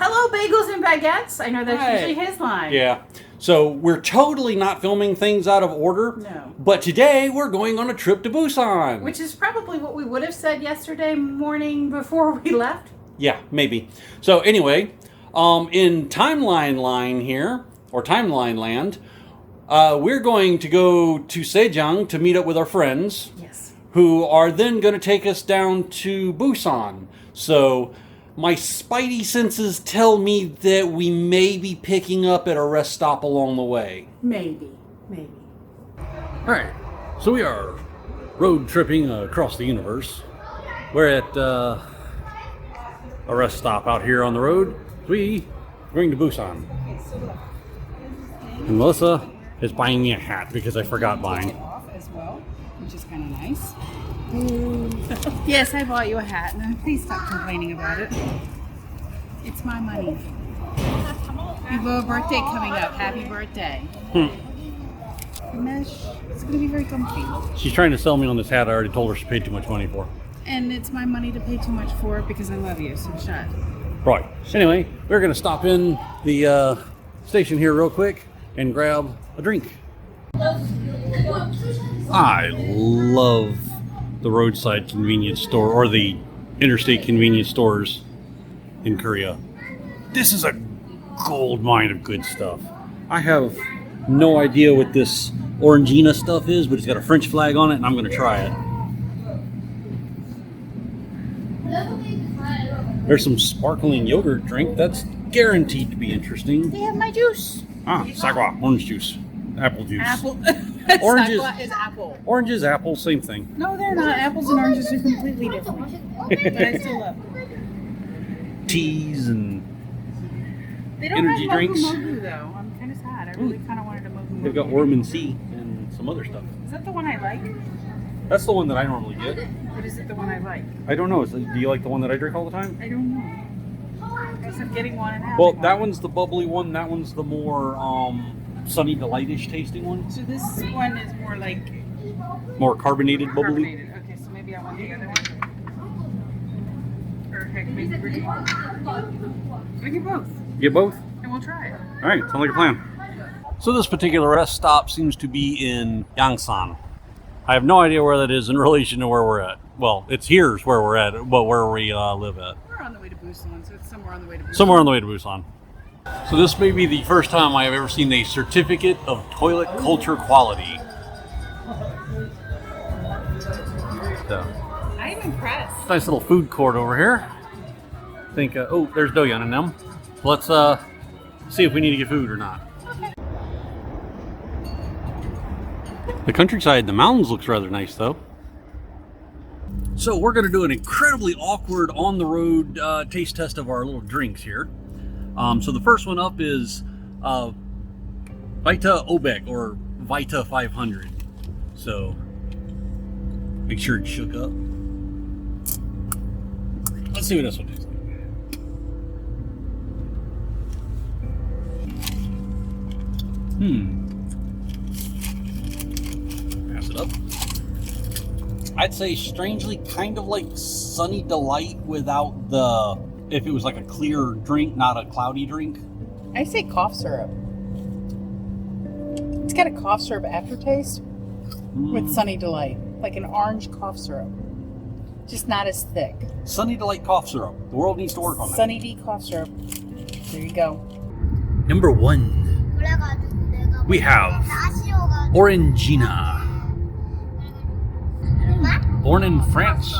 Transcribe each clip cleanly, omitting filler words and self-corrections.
Hello, bagels and baguettes. I know that's Hi. usually his line. Yeah. So we're totally not filming things out of order. No. But today we're going on a trip to Busan. Which is probably what we would have said yesterday morning before we left. Yeah, maybe. So anyway, in timeline land, we're going to go to Sejong to meet up with our friends. Yes. Who are then going to take us down to Busan. So my spidey senses tell me that we may be picking up at a rest stop along the way. Maybe. Alright, so we are road tripping across the universe. We're at a rest stop out here on the road. We are going to Busan. And Melissa is buying me a hat because I forgot mine. Off as well, which is kind of nice. Yes, I bought you a hat. Now, please stop complaining about it. It's my money. You have a birthday coming up. Happy birthday. Mesh. It's going to be very comfy. She's trying to sell me on this hat I already told her she paid too much money for. And it's my money to pay too much for because I love you, so shut. Right. Anyway, we're going to stop in the station here real quick and grab a drink. I love the roadside convenience store or the interstate convenience stores in Korea. This is a gold mine of good stuff. I have no idea what this Orangina stuff is, but it's got a French flag on it and I'm going to try it. There's some sparkling yogurt drink that's guaranteed to be interesting. They have my juice. Sagwa, orange juice, apple juice. Apple. Oranges. Sakwa is apple. Oranges, apple, same thing. No, they're not. Apples and oranges are completely different. But I still love them. Teas and They don't energy have drinks. mogu though. I'm kind of sad. I really kind of wanted a mogu. They've got worm and sea and some other stuff. Is that the one I like? That's the one that I normally get. Or is it the one I like? I don't know. Do you like the one that I drink all the time? I don't know. I guess I'm getting one and having Well, one. that one's the bubbly one. That one's the more Sunny Delight-ish tasting one. So this one is more like More carbonated, bubbly. carbonated. Okay, so maybe I want the other one. Or heck, maybe we get both. Get both? And we'll try it. All right, sounds like a plan. So this particular rest stop seems to be in Yangsan. I have no idea where that is in relation to where we're at. Well, it's here's where we're at, but where we live at. We're on the way to Busan, so it's somewhere on the way to Busan. Somewhere on the way to Busan. So this may be the first time I have ever seen a certificate of toilet culture quality. So, I'm impressed. nice little food court over here. I think, oh, there's Doyan in them. Let's see if we need to get food or not. The countryside, the mountains looks rather nice though. So we're going to do an incredibly awkward on-the-road taste test of our little drinks here. So the first one up is Vita Obek or Vita 500. So make sure it's shook up. Let's see what this one tastes like. Pass it up. I'd say strangely kind of like Sunny Delight without the, if it was like a clear drink, not a cloudy drink. I say cough syrup. It's got a cough syrup aftertaste with Sunny Delight, like an orange cough syrup, just not as thick. Sunny Delight cough syrup. The world needs to work on that. Sunny D cough syrup. There you go. Number 1, we have Orangina. Born in France,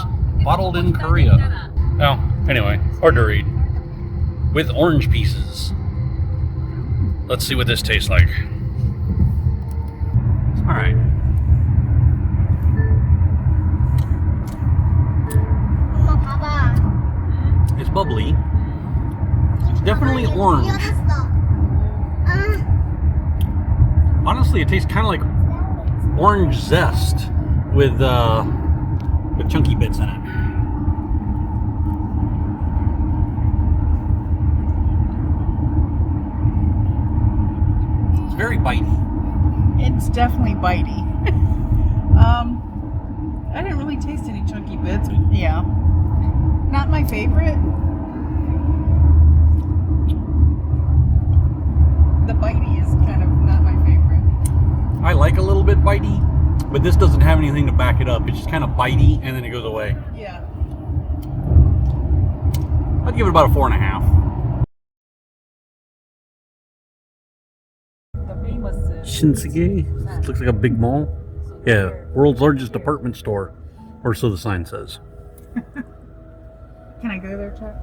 bottled in Korea. Oh, anyway, hard to read. With orange pieces. Let's see what this tastes like. All right. It's bubbly. It's definitely orange. Honestly, it tastes kind of like orange zest with chunky bits in it. It's very bitey. It's definitely bitey. I didn't really taste any chunky bits. Yeah. Not my favorite. The bitey is kind of not my favorite. I like a little bit bitey, but this doesn't have anything to back it up. It's just kind of bitey and then it goes away. Yeah. I'd give it about a 4.5. Shinsegae? Looks like a big mall. Yeah, world's largest department store. Or so the sign says. Can I go there, Chuck?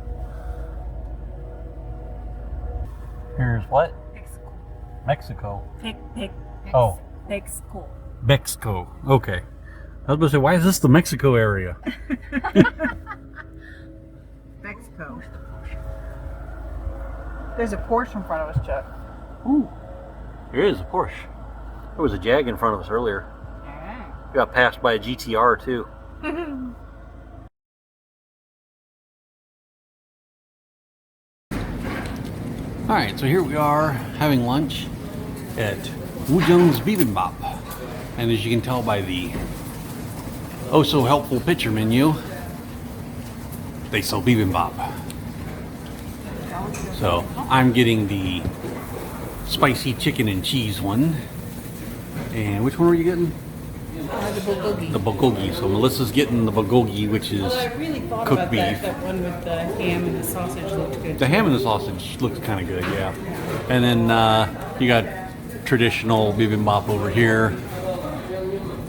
Here's what? Mexico. Oh. Bexco. Bexco. Okay. I was about to say, why is this the Mexico area? Bexco. There's a Porsche in front of us, Chuck. Ooh. There is a Porsche. There was a Jag in front of us earlier. Yeah. We got passed by a GTR too. Alright, so here we are having lunch at Wujung's Bibimbap. And as you can tell by the oh so helpful picture menu, they sell bibimbap. So I'm getting the spicy chicken and cheese one. And which one were you getting? The bulgogi. The bulgogi. So Melissa's getting the bulgogi, which is I really thought cooked about beef. that one with the ham and the sausage looked good. The ham and the sausage looks kind of good, yeah. And then you got traditional bibimbap over here.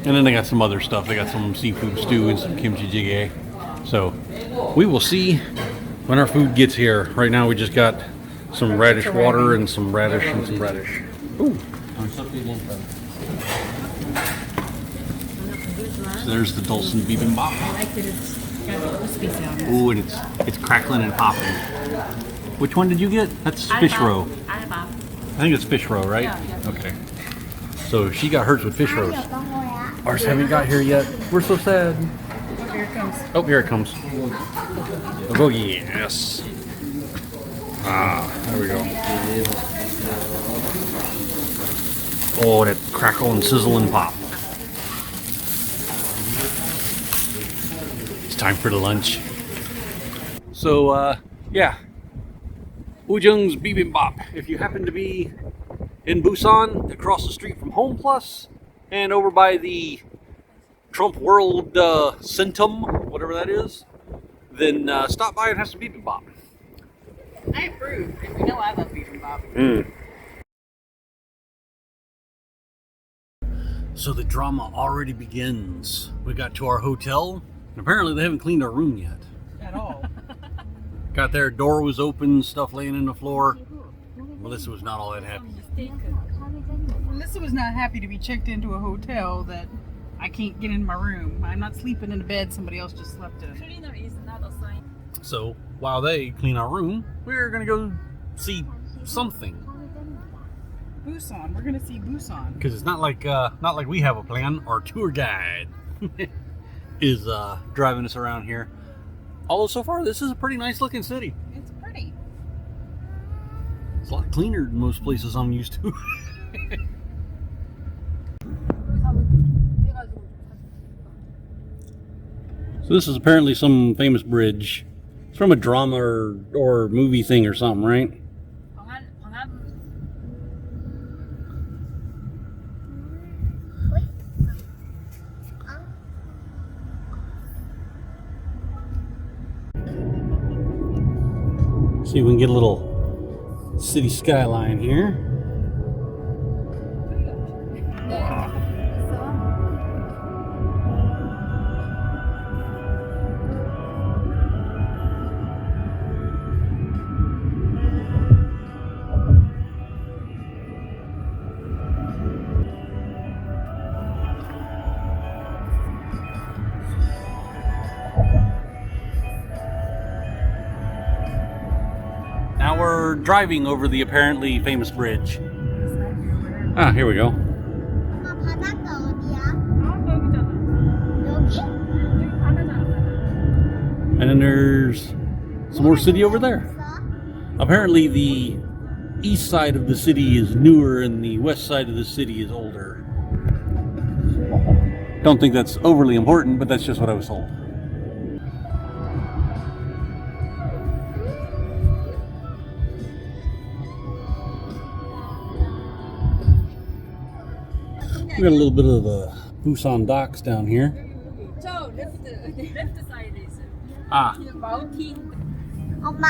And then they got some other stuff. They got some seafood stew and some kimchi jjigae. So we will see when our food gets here. Right now we just got some radish water and some radish and some radish. Ooh. So there's the Dulcin bibimbap. I like that it's got the crispy sound. Ooh, and it's crackling and popping. Which one did you get? That's fish roe. I think it's fish roe, right? Yeah. Okay. So she got hers with fish roes. Ours haven't got here yet. We're so sad. Oh, here it comes. Oh, here it comes. Oh, yes. Ah, there we go. Oh, that crackle and sizzle and pop. It's time for the lunch. So, yeah. Wujung's Bibimbap. If you happen to be in Busan, across the street from Home Plus, and over by the Trump World Centum, whatever that is, then stop by and have some bibimbap. I approve. You know I love bibimbap. So the drama already begins. We got to our hotel, and apparently they haven't cleaned our room yet. At all. Got there, door was open, stuff laying in the floor. Melissa was not all that happy. Melissa was not happy to be checked into a hotel that I can't get in my room. I'm not sleeping in a bed somebody else just slept in. Cleaner is not assigned. So while they clean our room, we're gonna go see something. Busan. We're gonna see Busan. Because it's not like we have a plan. Our tour guide is driving us around here. Although so far this is a pretty nice looking city. It's pretty. It's a lot cleaner than most places I'm used to. So this is apparently some famous bridge. It's from a drama or movie thing or something, right? See if we can get a little city skyline here. Now we're driving over the apparently famous bridge. Ah, here we go. And then there's some more city over there. Apparently the east side of the city is newer and the west side of the city is older. Don't think that's overly important, but that's just what I was told. We got a little bit of the Busan docks down here. 저 left side is Ah, mountain. 엄마,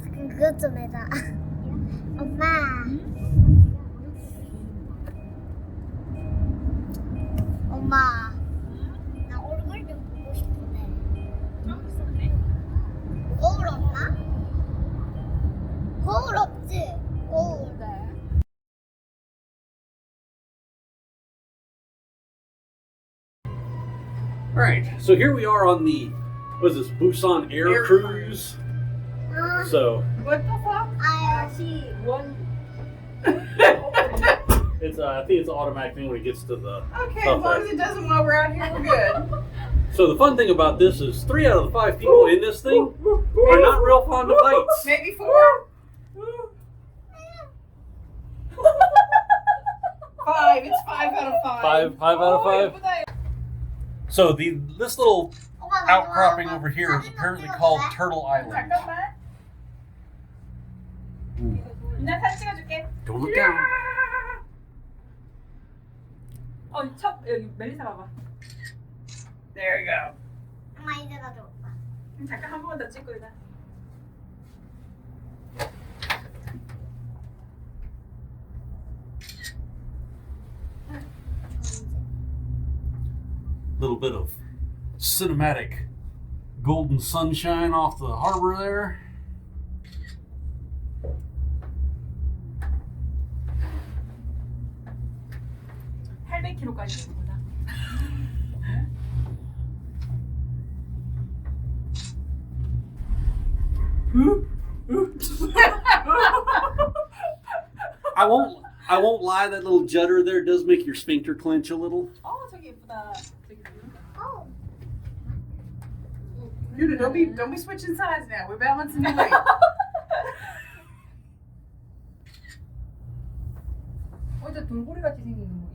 잠깐 그것 좀 해봐. 엄마. 엄마, 나 얼굴 좀 보고 싶은데. 거울 없나? 거울 없지? 거울. Alright, so here we are on the, what is this, Busan Air Cruise? So, What the fuck? 아야시. it's I think it's an automatic thing when it gets to the Okay, as stuff long as it doesn't while we're out here, we're good. So the fun thing about this is 3 out of the 5 people in this thing are not real fond of heights. Maybe 4? 5. It's 5 out of 5. 5 out of 5? So this little outcropping over here is apparently called Turtle Island. 잠깐만. 나 사진 찍어줄게. Don't look down. 여기 멜리사 봐봐. There you go. 엄마 이제 나도 오빠. 잠깐 한 번만 더 찍고 일단. Little bit of cinematic golden sunshine off the harbor there. (800km까지) 되는구나. I won't lie, that little judder there does make your sphincter clench a little. 저기 예쁘다. 저기 어. Dude, don't be switching sides now. We're balancing the weight. 진짜 돌고래 같이 생긴 거.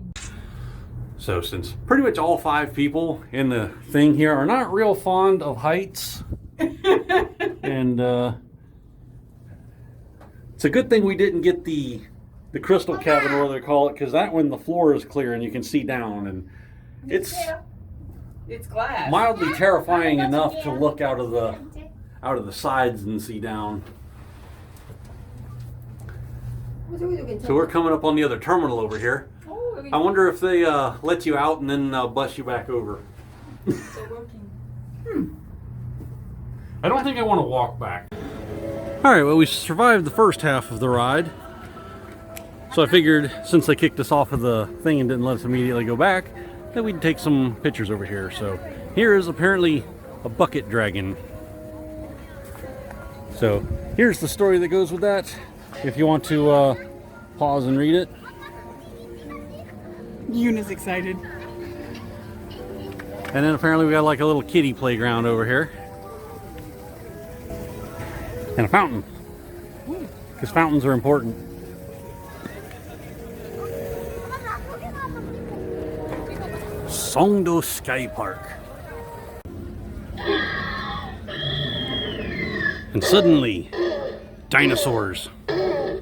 So since pretty much all 5 people in the thing here are not real fond of heights, and it's a good thing we didn't get the crystal cabin, or what they call it, because that one the floor is clear and you can see down, and it's glass. mildly terrifying enough to look out of the sides and see down. So we're coming up on the other terminal over here. I wonder if they let you out and then bus you back over. I don't think I want to walk back. Alright, well, we survived the first half of the ride. So I figured, since they kicked us off of the thing and didn't let us immediately go back, that we'd take some pictures over here. So here is apparently a bucket dragon. So here's the story that goes with that, if you want to pause and read it. Yuna's excited. And then apparently we got like a little kiddie playground over here. And a fountain. Because fountains are important. Songdo Sky Park. And suddenly, dinosaurs. I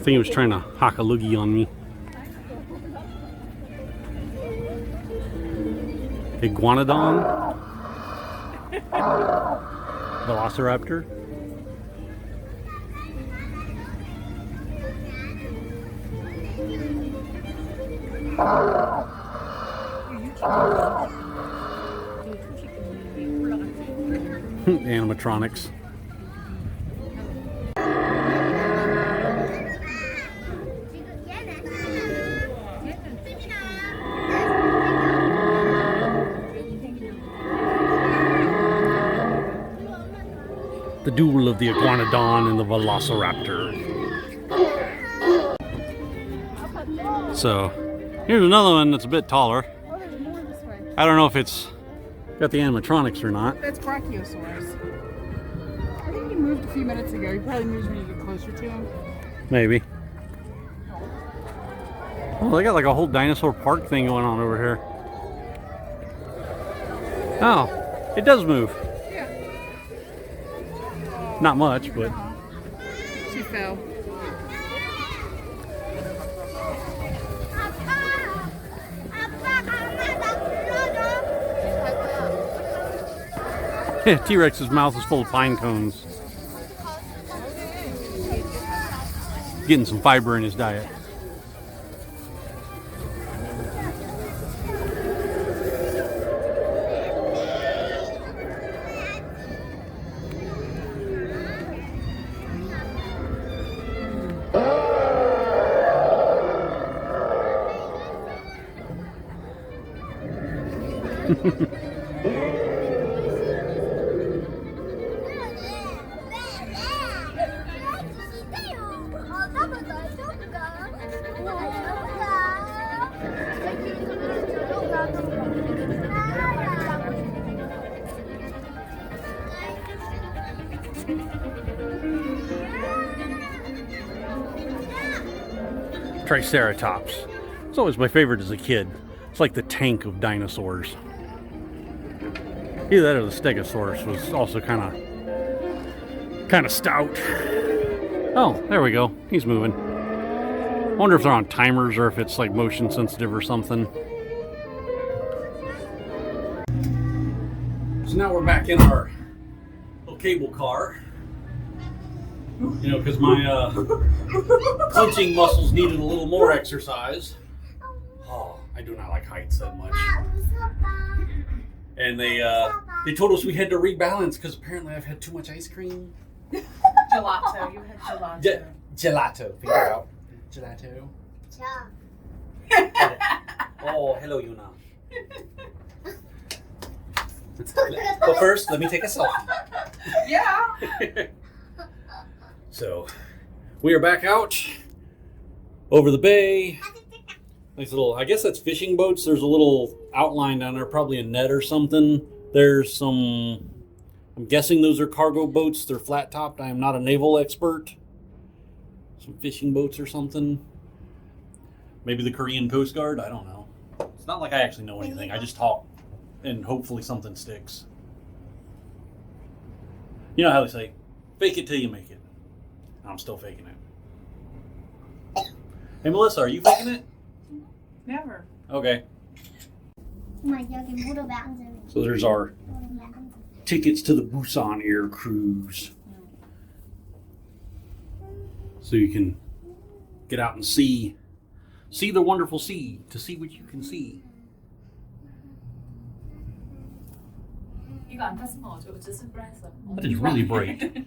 think he was trying to hock a loogie on me. Iguanodon. Velociraptor. Animatronics. The duel of the iguanodon and the velociraptor. So, here's another one that's a bit taller. Oh, there's more this way. I don't know if it's got the animatronics or not. That's Brachiosaurus. I think he moved a few minutes ago. He probably moves when you get closer to him. Maybe. Oh, they got like a whole dinosaur park thing going on over here. Oh, it does move. Yeah. Not much, but She fell. T-Rex's mouth is full of pine cones. Getting some fiber in his diet. Triceratops. It's always my favorite as a kid. It's like the tank of dinosaurs. Either that or the Stegosaurus was also kind of stout. Oh, there we go. He's moving. I wonder if they're on timers or if it's like motion sensitive or something. So now we're back in our little cable car. You know, because my clenching muscles needed a little more exercise. Oh, I do not like heights that much. And they told us we had to rebalance because apparently I've had too much ice cream. Gelato. You had gelato. Gelato. Figure out. Gelato. Oh, hello, Yuna. But first, let me take a selfie. Yeah. So, we are back out over the bay. Nice little, I guess that's fishing boats. There's a little outline down there, probably a net or something. There's some, I'm guessing those are cargo boats. They're flat topped. I am not a naval expert. Some fishing boats or something. Maybe the Korean Coast Guard. I don't know. It's not like I actually know anything. I just talk and hopefully something sticks. You know how they say, fake it till you make it. I'm still faking it. Hey, Melissa, are you faking it? Never. Okay. 여기 무릎에 앉으면. So there's our 무릎에 앉아. tickets to the Busan air cruise. So you can get out and see the wonderful sea, to see what you can see. 이거 안 탔으면 어쩌고 스프라이스. That is really bright.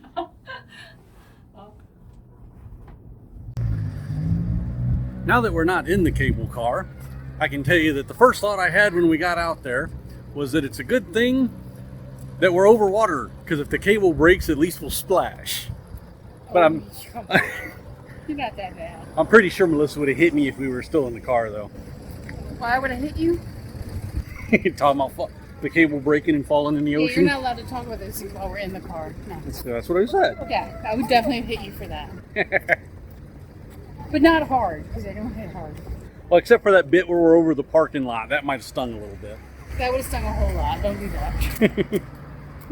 Now that we're not in the cable car, I can tell you that the first thought I had when we got out there was that it's a good thing that we're over water, because if the cable breaks, at least we'll splash. But You got that bad. I'm pretty sure Melissa would have hit me if we were still in the car, though. Why would I hit you? Talking about the cable breaking and falling in the Yeah, ocean. you're not allowed to talk about this while we're in the car. No. That's what I said. Yeah, I would definitely hit you for that. But not hard, because I don't hit hard. Well, except for that bit where we're over the parking lot. That might have stung a little bit. That would have stung a whole lot. Don't do that.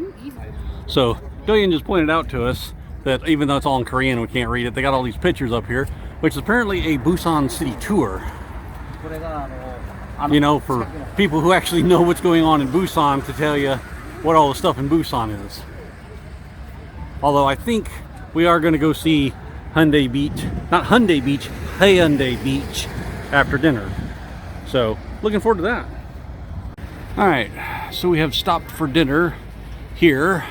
Ooh, evil. So, Dillian just pointed out to us that even though it's all in Korean and we can't read it, they got all these pictures up here, which is apparently a Busan city tour. You know, for people who actually know what's going on in Busan, to tell you what all the stuff in Busan is. Although I think we are going to go see Hyundai Beach, not Hyundai Beach, Hyundai Beach after dinner. So, looking forward to that. All right, so we have stopped for dinner here,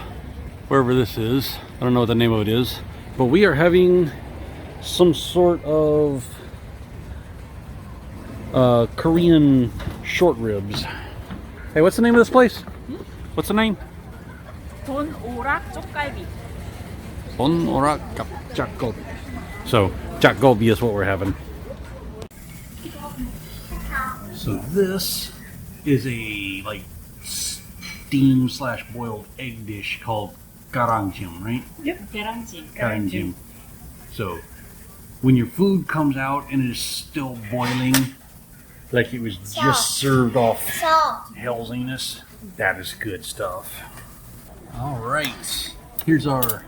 wherever this is. I don't know what the name of it is, but we are having some sort of Korean short ribs. Hey, what's the name of this place? What's the name? 돈 오락 쪽갈비. Orak Jakgobi. So, Jakgobi is what we're having. So this is a like steam / boiled egg dish called garangjim, right? Yep. 계란찜. Garangjim. So when your food comes out and it is still boiling, like it was just served off hell's anus, that is good stuff. All right, here's our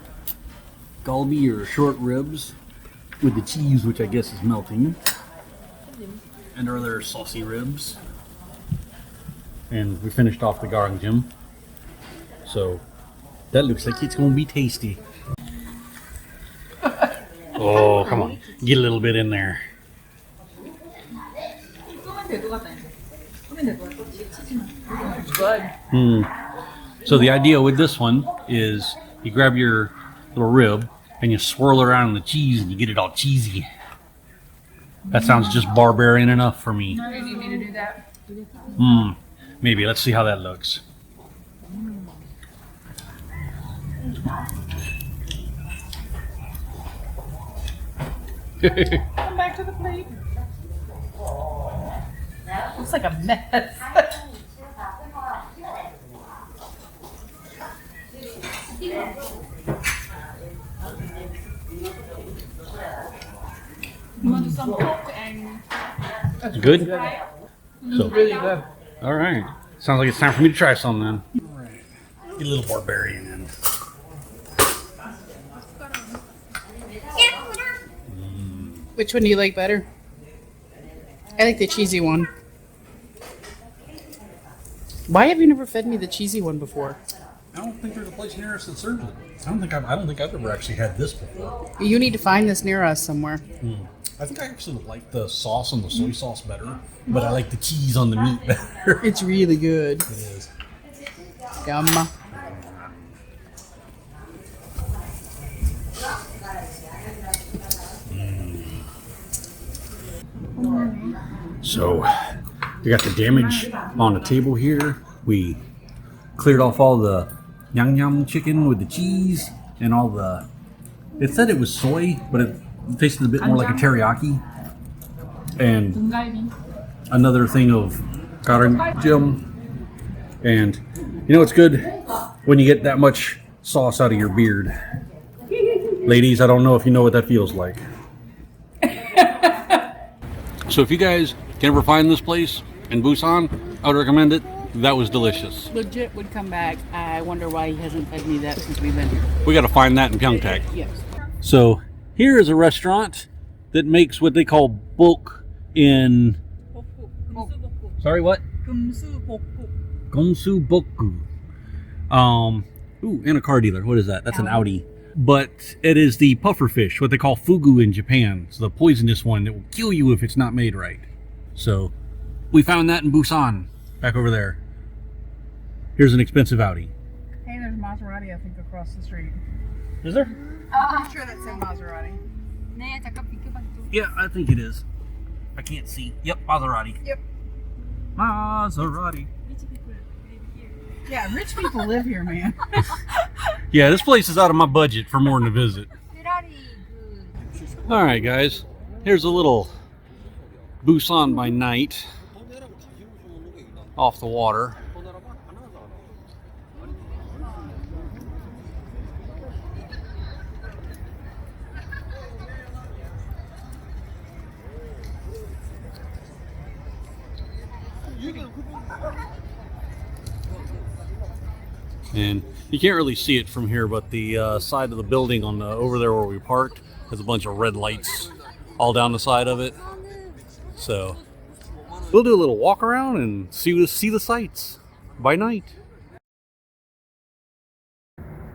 galbi or short ribs with the cheese, which I guess is melting, and our other saucy ribs. And we finished off the garangjim. So That looks like it's gonna be tasty. Oh, come on. Get a little bit in there. So the idea with this one is you grab your little rib and you swirl it around in the cheese and you get it all cheesy. That sounds just barbarian enough for me. You need me to do that? Maybe. Let's see how that looks. Come back to the plate. Looks like a mess. You want some pork and Good? So, really good. all right. Sounds like it's time for me to try some then. All right. Get a little barbarian in. Which one do you like better? I like the cheesy one. Why have you never fed me the cheesy one before? I don't think there's a place near us that serves it. I don't think I've ever actually had this before. You need to find this near us somewhere. I think I actually like the sauce on the soy sauce better, but I like the cheese on the meat better. It's really good. It is. Yum. So, we got the damage on the table here. We cleared off all the yum yum chicken with the cheese and all the... It said it was soy, but it tasted a bit more like a teriyaki. And another thing of garam. And you know it's good when you get that much sauce out of your beard. Ladies, I don't know if you know what that feels like. So if you guys can ever find this place in Busan, I would recommend it. That was delicious. Legit would come back. I wonder why he hasn't fed me that since we've been here. We got to find that in Pyeongtaek. Yes. So here is a restaurant that makes what they call bulk in... Sorry, what? Gumsu Boku. Ooh, and a car dealer. What is that? That's an Audi. But it is the puffer fish, what they call fugu in Japan. It's the poisonous one that will kill you if it's not made right. So we found that in Busan, back over there. Here's an expensive Audi. Hey, there's Maserati, I think, across the street. Is there? I'm sure that's a Maserati. Yeah, I think it is. I can't see. Yep, Maserati. Yep. Maserati. Yeah, rich people live here, man. Yeah, this place is out of my budget for more than a visit. All right, guys. Here's a little Busan by night off the water. And you can't really see it from here, but the side of the building on the, over there where we parked has a bunch of red lights all down the side of it. So we'll do a little walk around and see the sights by night.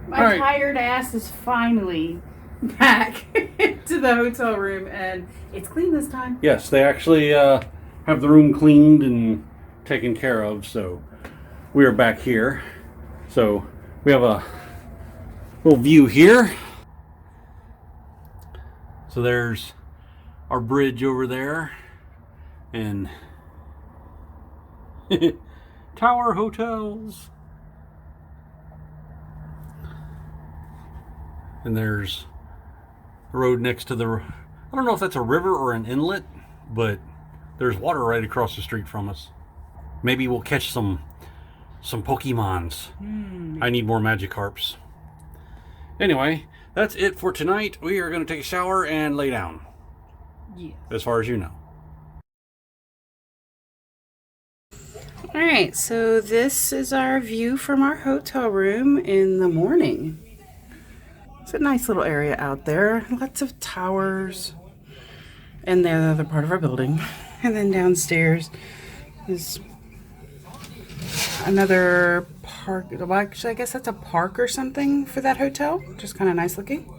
My tired ass is finally back to the hotel room, and it's clean this time. Yes, they actually have the room cleaned and taken care of, so we are back here. So we have a little view here. So there's our bridge over there, and Tower Hotels. And there's the road next to the, I don't know if that's a river or an inlet, but there's water right across the street from us. Maybe we'll catch some Pokemons. I need more Magikarps. Anyway, that's it for tonight. We are going to take a shower and lay down. Yeah. As far as you know. Alright, so this is our view from our hotel room in the morning. It's a nice little area out there. Lots of towers. And the other part of our building. And then downstairs is another park. Well, actually, I guess that's a park or something for that hotel. Just kind of nice looking.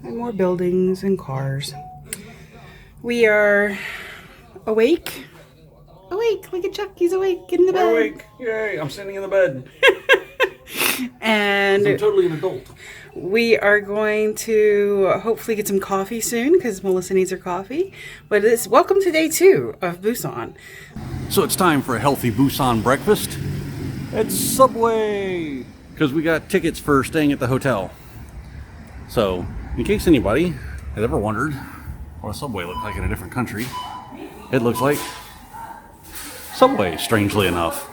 And more buildings and cars. We are awake. Awake. Look at Chuck. He's awake. Get in the bed. We're awake. Yay. I'm sitting in the bed. And I'm totally an adult. we are going to hopefully get some coffee soon because Melissa needs her coffee. But it's welcome to day 2 of Busan. So it's time for a healthy Busan breakfast. It's Subway! Because we got tickets for staying at the hotel. So, in case anybody had ever wondered what a Subway looked like in a different country, it looks like Subway, strangely enough.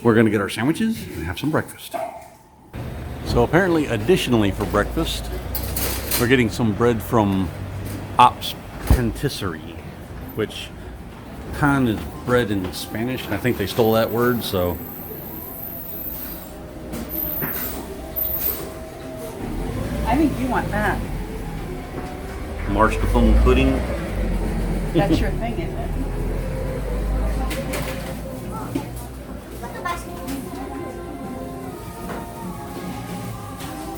We're going to get our sandwiches and have some breakfast. So apparently, additionally for breakfast, we're getting some bread from Ops Patisserie, which pan is bread in Spanish. I think they stole that word, so. I think you want that. Mascarpone pudding. That's your thing, isn't it?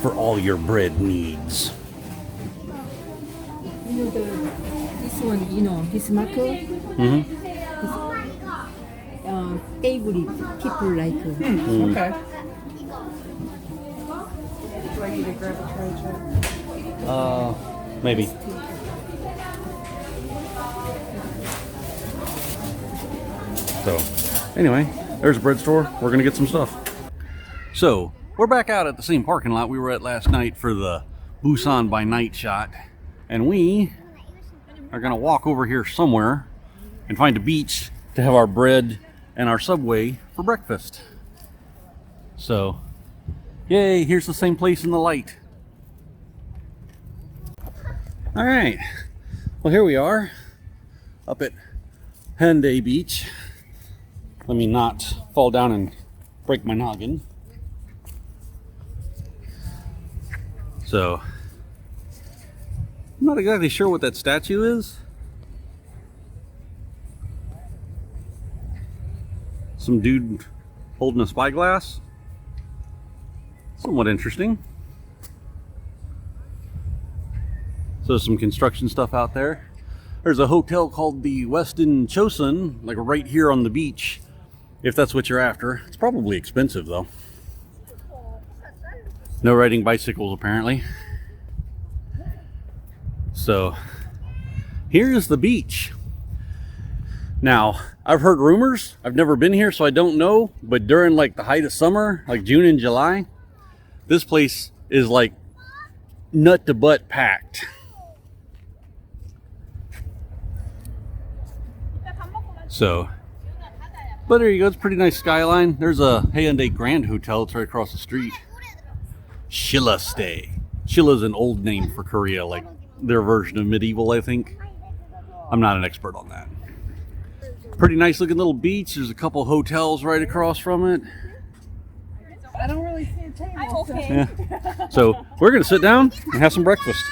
For all your bread needs. You know this one, you know, his marker, favorite people like. Okay. Do I need to grab a tray, Chuck? Maybe. So, anyway, there's a bread store. We're gonna get some stuff. So, we're back out at the same parking lot we were at last night for the Busan by night shot. And we are gonna walk over here somewhere and find a beach to have our bread and our Subway for breakfast. So, yay, here's the same place in the light. All right, well, here we are up at Hendae Beach. Let me not fall down and break my noggin. So, I'm not exactly sure what that statue is. Some dude holding a spyglass. Somewhat interesting. So some construction stuff out there. There's a hotel called the Westin Chosun, like right here on the beach, if that's what you're after. It's probably expensive though. No riding bicycles apparently. So here's the beach. Now, I've heard rumors. I've never been here, so I don't know. But during like the height of summer, like June and July, this place is like nut to butt packed. So, but there you go. It's a pretty nice skyline. There's a Hyundai Grand Hotel. It's right across the street. Shilla Stay. Shilla's an old name for Korea, like their version of medieval, I think. I'm not an expert on that. Pretty nice looking little beach. There's a couple hotels right across from it. I don't really see a table. Yeah. So we're gonna sit down and have some breakfast.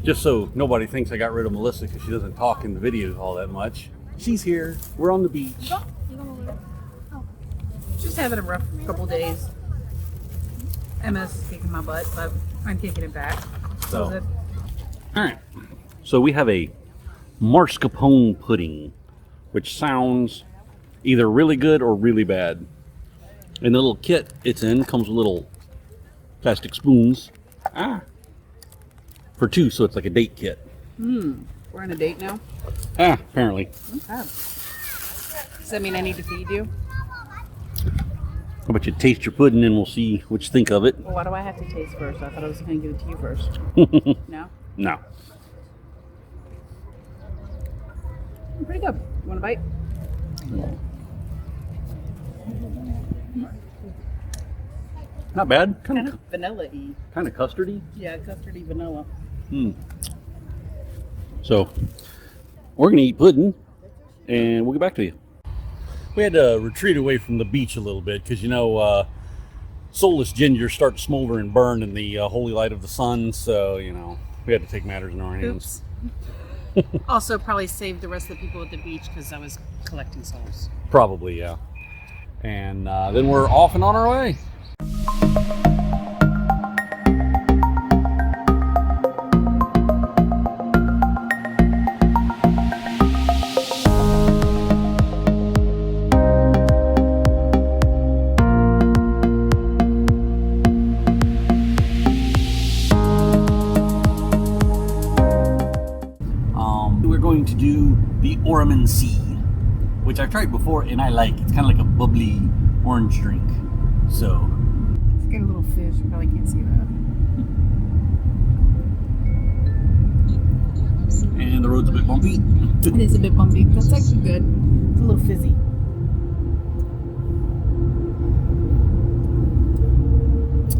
Just so nobody thinks I got rid of Melissa because she doesn't talk in the videos all that much. She's here. We're on the beach. Just having a rough couple days. Emma's kicking my butt, but I'm kicking it back. So, all right. So we have a mascarpone pudding, which sounds either really good or really bad. And the little kit it's in comes with little plastic spoons. For 2, so it's like a date kit. We're on a date now. Apparently. Okay. Does that mean I need to feed you? How about you taste your pudding and we'll see what you think of it. Well, why do I have to taste first? I thought I was going to give it to you first. No? No. Pretty good. You want a bite? Not bad. Kind of vanilla-y. Kind of custardy. Yeah, custardy vanilla. So, we're going to eat pudding and we'll get back to you. We had to retreat away from the beach a little bit because, you know, soulless gingers start to smolder and burn in the holy light of the sun. So, you know, we had to take matters in our hands. Also, probably saved the rest of the people at the beach because I was collecting souls. Probably, yeah. And then we're off and on our way. We're going to do the Orman Sea, which I've tried before and I like. It's kind of like a bubbly orange drink. So Let's get a little fish. You probably can't see that. and the road's a bit bumpy. It is a bit bumpy. That's actually good. It's a little fizzy.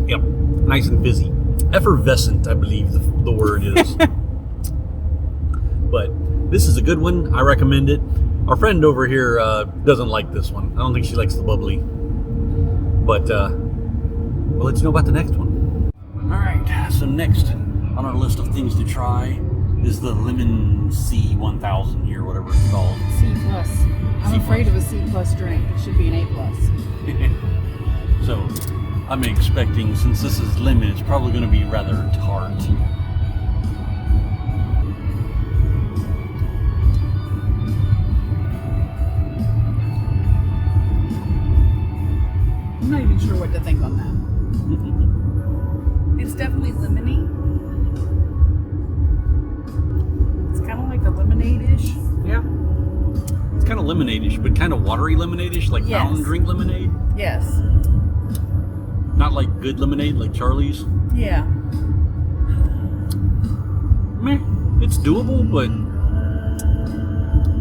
Yep, nice and fizzy. Effervescent, I believe the word is. But this is a good one. I recommend it. Our friend over here doesn't like this one. I don't think she likes the bubbly. But we'll let you know about the next one. All right, so next on our list of things to try is the Lemon C 1000 here, whatever it's called. C+. I'm afraid of a C+ drink. It should be an A+. So I'm expecting, since this is lemon, it's probably going to be rather tart. I'm not even sure what to think on that. It's definitely lemony. It's kind of like a lemonade-ish. Yeah. It's kind of lemonade-ish, but kind of watery lemonade-ish, like Yes. fountain drink lemonade. Yes. Not like good lemonade, like Charlie's. Yeah. Meh. It's doable, but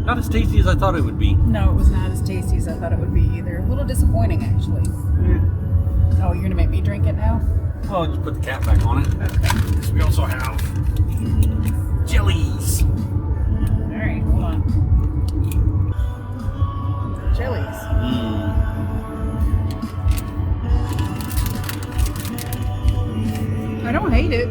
not as tasty as I thought it would be. No, it was not as tasty as I thought it would be either. A little disappointing, actually. Oh, you're gonna make me drink it now? Well, just put the cap back on it. Okay. We also have jellies. All right, hold on. Jellies. I don't hate it.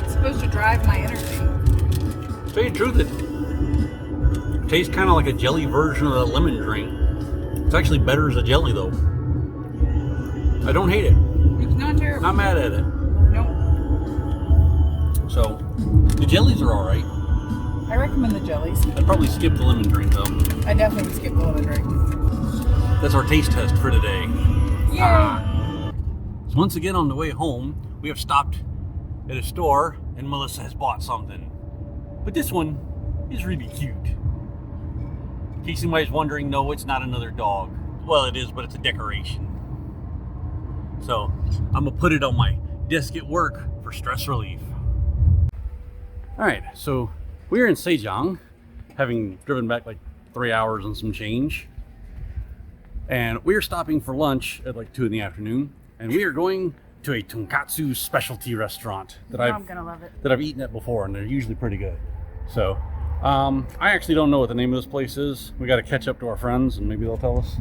It's supposed to drive my energy. To tell you the truth, it tastes kind of like a jelly version of that lemon drink. It's actually better as a jelly, though. I don't hate it. It's not terrible. Not mad at it. Nope. So, the jellies are all right. I recommend the jellies. I'd probably skip the lemon drink, though. I definitely would skip the lemon drink. That's our taste test for today. Yay! So once again on the way home, we have stopped at a store and Melissa has bought something. But this one is really cute. In case anybody's wondering, no, it's not another dog. Well, it is, but it's a decoration. So I'm gonna put it on my desk at work for stress relief. All right, so we're in Sejong, having driven back like 3 hours and some change. And we're stopping for lunch at like 2 in the afternoon, and we are going to a tonkatsu specialty restaurant that I'm gonna love it. I've eaten at before, and they're usually pretty good. So I actually don't know what the name of this place is. We got to catch up to our friends, and maybe they'll tell us.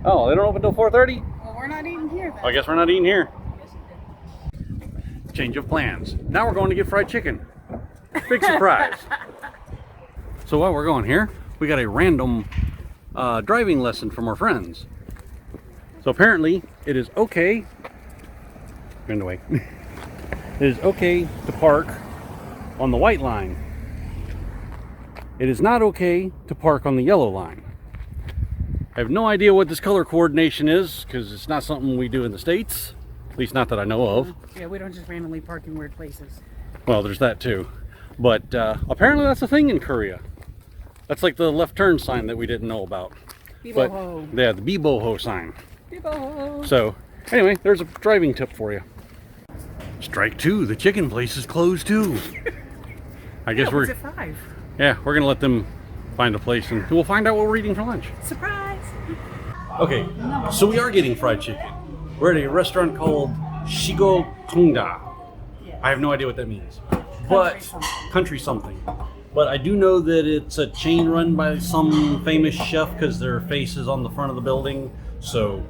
Oh, they don't open till 4:30? Well, we're not eating here then. I guess we're not eating here. Change of plans. Now we're going to get fried chicken. Big surprise. So while we're going here, we got a random driving lesson from our friends. So apparently it is okay, get in the way. It is okay to park on the white line. It is not okay to park on the yellow line. I have no idea what this color coordination is, because it's not something we do in the States. At least not that I know of. Yeah, we don't just randomly park in weird places. Well, there's that too. But apparently that's a thing in Korea. That's like the left turn sign that we didn't know about. But Biboho. yeah, the Biboho sign. Biboho. So anyway, there's a driving tip for you. Strike two, the chicken place is closed too. I guess It's at 5. we're gonna let them find a place and we'll find out what we're eating for lunch. Surprise! Okay, so we are getting fried chicken. We're at a restaurant called Shigo Tongda. I have no idea what that means. But country something. But I do know that it's a chain run by some famous chef because their face is on the front of the building. So,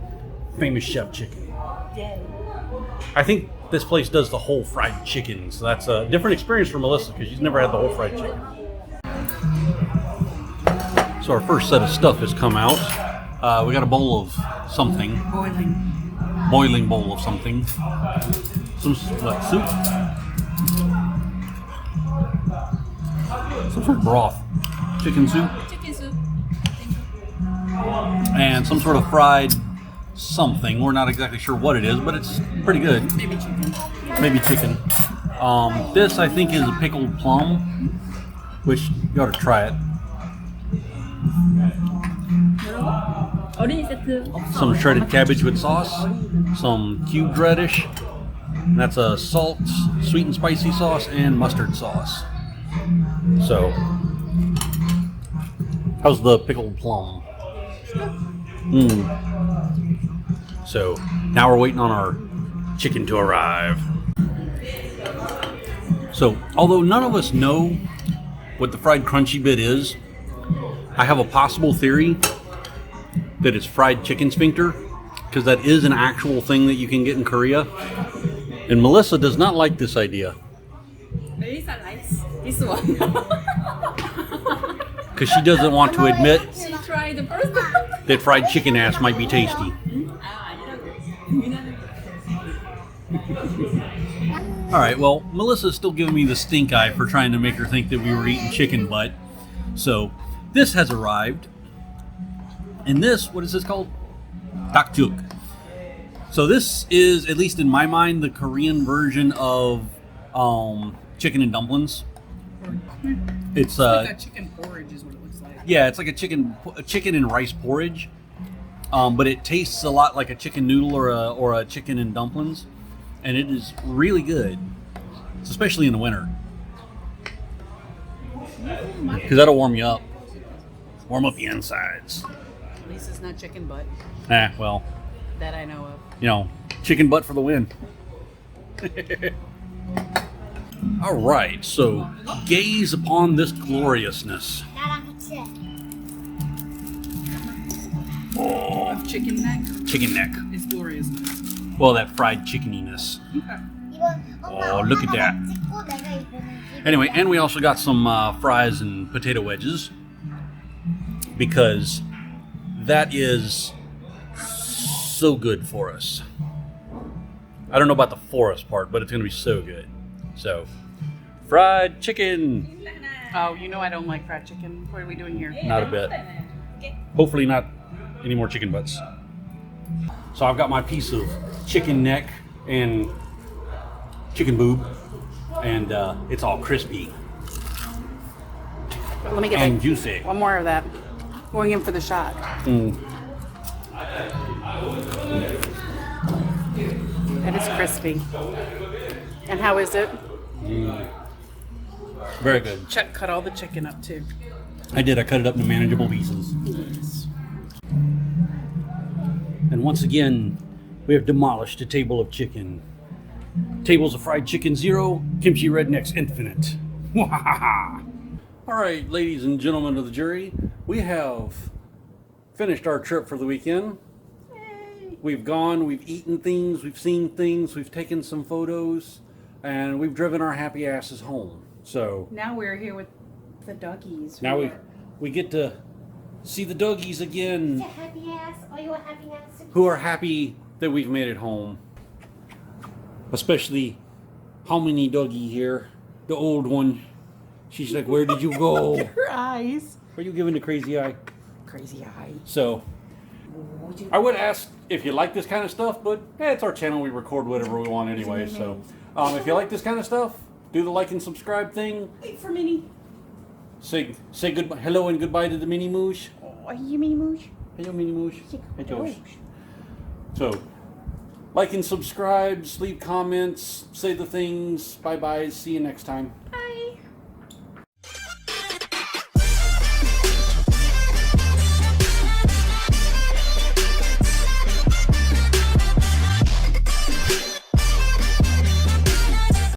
famous chef chicken. I think this place does the whole fried chicken. So that's a different experience for Melissa because she's never had the whole fried chicken. So our first set of stuff has come out. We got a bowl of something. Boiling bowl of something. Some like soup. Some sort of broth. Chicken soup. Chicken soup. And some sort of fried something. We're not exactly sure what it is, but it's pretty good. Maybe chicken. Maybe chicken. This I think is a pickled plum, which you ought to try it. 어린이 세트. Some shredded cabbage with sauce, some cubed radish, and that's a salt, sweet and spicy sauce, and mustard sauce. So, how's the pickled plum? So, now we're waiting on our chicken to arrive. So, although none of us know what the fried crunchy bit is, I have a possible theory that it's fried chicken sphincter, because that is an actual thing that you can get in Korea. And Melissa does not like this idea. Melissa likes this one. Because she doesn't want to admit She tried the first one. that fried chicken ass might be tasty. Alright, well, Melissa's still giving me the stink eye for trying to make her think that we were eating chicken butt. So, this has arrived. And this, what is this called? Dakjuk. So this is, at least in my mind, the Korean version of chicken and dumplings. It's like a chicken porridge is what it looks like. yeah, it's like a chicken and rice porridge, but it tastes a lot like a chicken noodle or a chicken and dumplings, and it is really good, especially in the winter, because that'll warm you up, warm up the insides. At least it's not chicken butt Well, that I know of. you know, chicken butt for the win. All right, so gaze upon this gloriousness. 나랑 같이 해. Of chicken neck Chicken neck. is glorious. Well, that fried chickeniness. 이건 엄마 Oh, look at that. 찍고 내가 이거는 Anyway, and we also got some fries and potato wedges, because that is so good for us. I don't know about the for us part, but it's going to be so good. So, fried chicken. Oh, you know I don't like fried chicken. What are we doing here? Not a bit. Hopefully not any more chicken butts. So I've got my piece of chicken neck and chicken boob, and it's all crispy Let me get and that. juicy. One more of that. Going in for the shot. It is crispy. And how is it? Very good. Chuck cut all the chicken up too. I did. I cut it up into manageable pieces. Yes. And once again, we have demolished a table of chicken. Tables of fried chicken 0, KimchiRednecks infinite. All right, ladies and gentlemen of the jury, we have finished our trip for the weekend. We've gone, we've eaten things, we've seen things, we've taken some photos, and we've driven our happy asses home. So Now we're here with the doggies. now we get to see the doggies again, a happy ass or you a happy ass? who are happy that we've made it home. Especially Hominy Doggy here, the old one. She's like, where did you go? Her eyes. Are you giving the crazy eye? Crazy eye. So, I would ask if you like this kind of stuff, but it's our channel. We record whatever we want anyway. So, if you like this kind of stuff, do the like and subscribe thing. Wait for Minnie. Say goodbye, hello and goodbye to the mini moosh. Oh, you Minnie Moosh? Hello, mini moosh. Hey, Josh. Oh. So, like and subscribe, leave comments, say the things. Bye bye. See you next time. Bye.